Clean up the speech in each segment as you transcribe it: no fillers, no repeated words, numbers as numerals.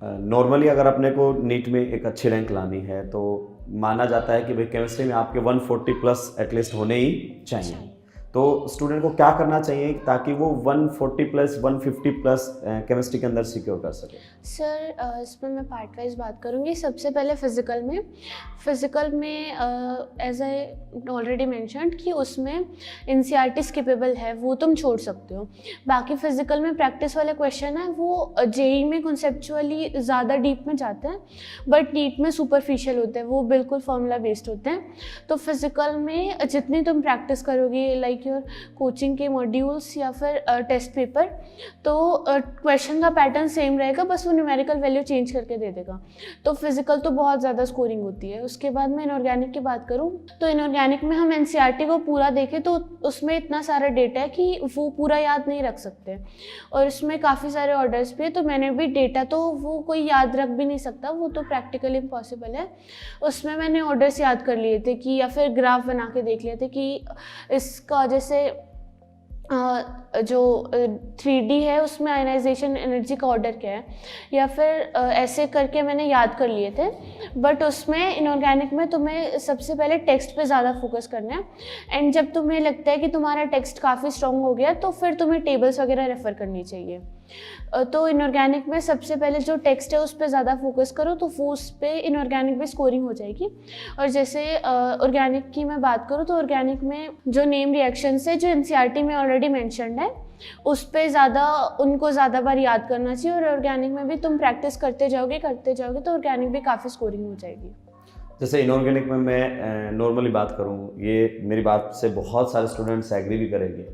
Normally अगर अपने को नीट में एक अच्छी रैंक लानी है तो माना जाता है कि भाई केमिस्ट्री में आपके 140 प्लस एटलीस्ट होने ही चाहिए। तो स्टूडेंट को क्या करना चाहिए ताकि वो 140 प्लस 150 प्लस केमिस्ट्री के अंदर सिक्योर कर सके? सर इसमें मैं पार्ट वाइज बात करूँगी। सबसे पहले फ़िज़िकल में एज आई ऑलरेडी मैंशनड कि उसमें एनसीईआरटी स्किपेबल है, वो तुम छोड़ सकते हो। बाकी फ़िज़िकल में प्रैक्टिस वाले क्वेश्चन है वो जेईई में कॉन्सेप्चुअली ज़्यादा डीप में जाते हैं, बट नीट में सुपरफिशियल होते हैं, वो बिल्कुल फॉर्मूला बेस्ड होते हैं। तो फिज़िकल में जितनी तुम प्रैक्टिस करोगे लाइक योर कोचिंग के मॉड्यूल्स या फिर टेस्ट पेपर, तो क्वेश्चन का पैटर्न सेम रहेगा, बस वो न्यूमेरिकल वैल्यू चेंज करके दे देगा। तो फिजिकल तो बहुत ज़्यादा स्कोरिंग होती है। उसके बाद मैं इनऑर्गेनिक की बात करूँ तो इनऑर्गेनिक में हम एनसीईआरटी को पूरा देखें तो उसमें इतना सारा डेटा है कि वो पूरा याद नहीं रख सकते, और इसमें काफ़ी सारे ऑर्डर्स भी है। तो मैंने भी डेटा तो वो कोई याद रख भी नहीं सकता, वो तो प्रैक्टिकली इम्पॉसिबल है। उसमें मैंने ऑर्डर्स याद कर लिए थे कि या फिर ग्राफ बना के देख लिए थे कि इसका जैसे जो 3D है उसमें आयनाइजेशन एनर्जी का ऑर्डर क्या है, या फिर ऐसे करके मैंने याद कर लिए थे। बट उसमें इनऑर्गेनिक में तुम्हें सबसे पहले टेक्स्ट पे ज़्यादा फोकस करना है, एंड जब तुम्हें लगता है कि तुम्हारा टेक्स्ट काफ़ी स्ट्रॉन्ग हो गया तो फिर तुम्हें टेबल्स वगैरह रेफ़र करनी चाहिए। तो इनऑर्गेनिक में सबसे पहले जो टेक्स्ट है उस पर ज़्यादा फोकस करो, तो वो उस पर इनऑर्गेनिक में स्कोरिंग हो जाएगी। और जैसे ऑर्गेनिक की मैं बात करूँ तो ऑर्गेनिक में जो नेम रिएक्शंस है जो एनसीईआरटी में ऑलरेडी मेंशन्ड है उस पर उनको ज़्यादा बार याद करना चाहिए, और ऑर्गेनिक में भी तुम प्रैक्टिस करते जाओगे तो ऑर्गेनिक भी काफ़ी स्कोरिंग हो जाएगी। जैसे इनऑर्गेनिक में मैं नॉर्मली बात करूँ, ये मेरी बात से बहुत सारे स्टूडेंट्स एग्री भी करेंगे।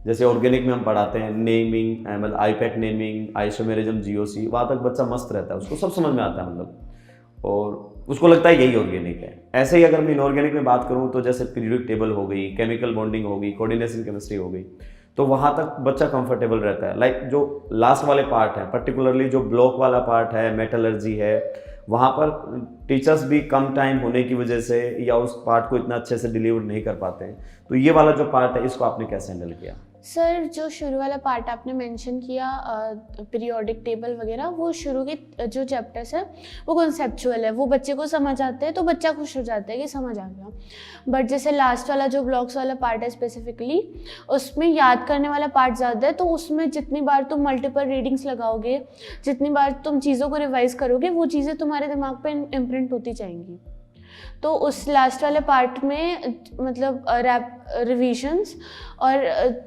जैसे ऑर्गेनिक में हम पढ़ाते हैं नेमिंग, मतलब आईपैक नेमिंग, आइसोमेरिज्म, जीओसी, वहाँ तक बच्चा मस्त रहता है, उसको सब समझ में आता है मतलब, और उसको लगता है यही ऑर्गेनिक है। ऐसे ही अगर मैं इनऑर्गेनिक में बात करूँ तो जैसे पीरियोडिक टेबल हो गई, केमिकल बॉन्डिंग हो गई, कोऑर्डिनेशन केमिस्ट्री हो गई, तो वहाँ तक बच्चा कंफर्टेबल रहता है। लाइक जो लास्ट वाले पार्ट है, पर्टिकुलरली जो ब्लॉक वाला पार्ट है, मेटलर्जी है, वहाँ पर टीचर्स भी कम टाइम होने की वजह से या उस पार्ट को इतना अच्छे से डिलीवर नहीं कर पाते हैं। तो ये वाला जो पार्ट है इसको आपने कैसे हैंडल किया? सर जो शुरू वाला पार्ट आपने मेंशन किया पीरियोडिक टेबल वगैरह, वो शुरू के जो चैप्टर्स है वो कॉन्सेप्चुअल है, वो बच्चे को समझ आते हैं तो बच्चा खुश हो जाता है कि समझ आ गया। बट जैसे लास्ट वाला जो ब्लॉक्स वाला पार्ट है स्पेसिफिकली, उसमें याद करने वाला पार्ट ज़्यादा है। तो उसमें जितनी बार तुम मल्टीपल रीडिंग्स लगाओगे, जितनी बार तुम चीज़ों को रिवाइज करोगे, वो चीज़ें तुम्हारे दिमाग पे इम्प्रिंट होती जाएंगी। तो उस लास्ट वाले पार्ट में मतलब रिविजन्स और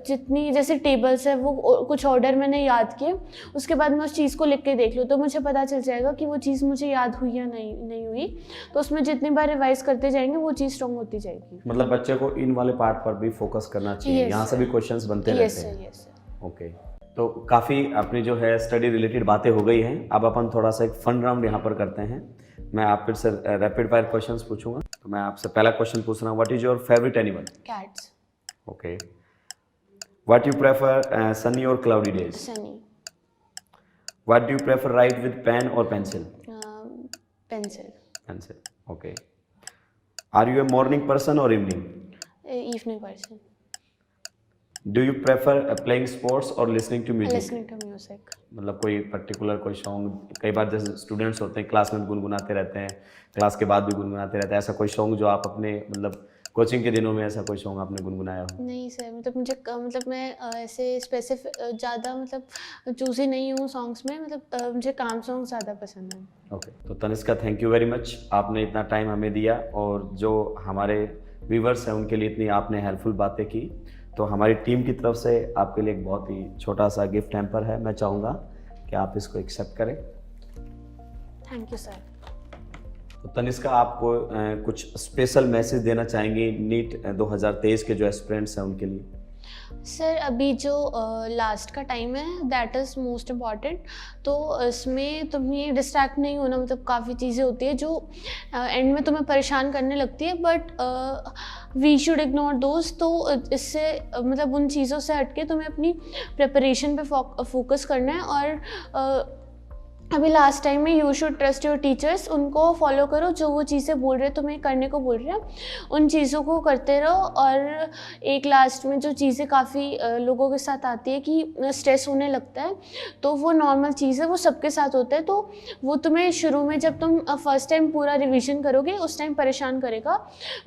जितनी जैसे टेबल्स है वो कुछ ऑर्डर मैंने याद किए, उसके बाद मैं उस चीज़ को लिख के देख लूँ तो मुझे पता चल जाएगा कि वो चीज़ मुझे याद हुई या नहीं हुई। तो उसमें जितनी बार रिवाइज करते जाएंगे वो चीज़ स्ट्रॉन्ग होती जाएगी। मतलब बच्चे को इन वाले पार्ट पर भी फोकस करना चाहिए। यहाँ से भी क्वेश्चंस बनते रहते हैं। Yes sir. ओके, तो काफ़ी अपनी जो है स्टडी रिलेटेड बातें हो गई हैं। अब अपन थोड़ा सा एक फन राउंड यहाँ पर करते हैं। मैं आप फिर से रैपिड फायर क्वेश्चंस पूछूंगा। तो मैं आपसे पहला क्वेश्चन पूछ रहा हूँ, what is your favourite animal? Cats. Okay, what you prefer sunny और cloudy days? Sunny. What do you prefer write with pen और pencil? Pencil. Okay, are you a morning person और evening? Evening person. Do you prefer playing sports और listening to music? Listening to music. मतलब कोई particular कोई song, कई बार जैसे students होते हैं क्लास में गुनगुनाते रहते हैं, क्लास के बाद भी गुनगुनाते रहते हैं, ऐसा कोई सॉन्ग जो आप अपने मतलब कोचिंग के दिनों में ऐसा कोई सॉन्ग आपने गुनगुनाया हो? नहीं सर, मतलब मुझे मतलब मैं ऐसे स्पेसिफिक ज़्यादा मतलब चूज़ी नहीं हूँ सॉन्ग्स में, मतलब मुझे काम सॉन्ग ज़्यादा पसंद है। ओके, तो Tanishka thank you very much, आपने इतना टाइम हमें दिया और जो हमारे व्यूवर्स हैं उनके लिए इतनी आपने हेल्पफुल बातें की। तो हमारी टीम की तरफ से आपके लिए एक बहुत ही छोटा सा गिफ्ट हैम्पर है, मैं चाहूँगा कि आप इसको एक्सेप्ट करें। Thank you sir. तो तनिष्का, आपको कुछ स्पेशल मैसेज देना चाहेंगे नीट 2023 के जो एस्पिरेंट्स हैं उनके लिए? सर अभी जो लास्ट का टाइम है दैट इज़ मोस्ट इम्पॉर्टेंट। तो इसमें तुम्हें डिस्ट्रैक्ट नहीं होना, मतलब काफ़ी चीज़ें होती है जो एंड में तुम्हें परेशान करने लगती है, but we should ignore those. तो इससे मतलब उन चीज़ों से हटके तुम्हें अपनी प्रिपरेशन पे फोकस करना है, और अभी लास्ट टाइम में you should trust your teachers, उनको फॉलो करो, जो वो चीज़ें बोल रहे हैं तुम्हें करने को बोल रहे हैं उन चीज़ों को करते रहो। और एक लास्ट में जो चीज़ें काफ़ी लोगों के साथ आती है कि स्ट्रेस होने लगता है, तो वो नॉर्मल चीज़ है, वो सबके साथ होता है। तो वो तुम्हें शुरू में जब तुम फर्स्ट टाइम पूरा रिवीजन करोगे उस टाइम परेशान करेगा,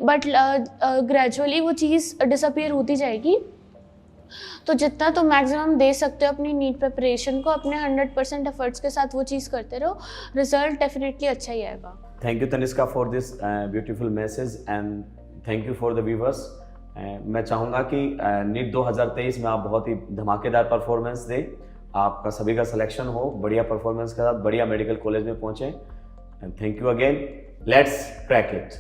बट ग्रेजुअली वो चीज़ डिसअपीयर होती जाएगी। तो जितना तुम मैक्सिमम दे सकते हो अपनी नीट प्रिपरेशन को, अपने 100% एफर्ट्स के साथ वो चीज़ करते रहो, रिजल्ट डेफिनेटली अच्छा ही आएगा। Thank you Tanishka for this beautiful message and thank you for the viewers. मैं चाहूँगा कि नीट 2023 में आप बहुत ही धमाकेदार परफॉर्मेंस दें, आपका सभी का सिलेक्शन हो बढ़िया परफॉर्मेंस के साथ, बढ़िया मेडिकल कॉलेज में पहुँचें। Thank you again, let's crack it.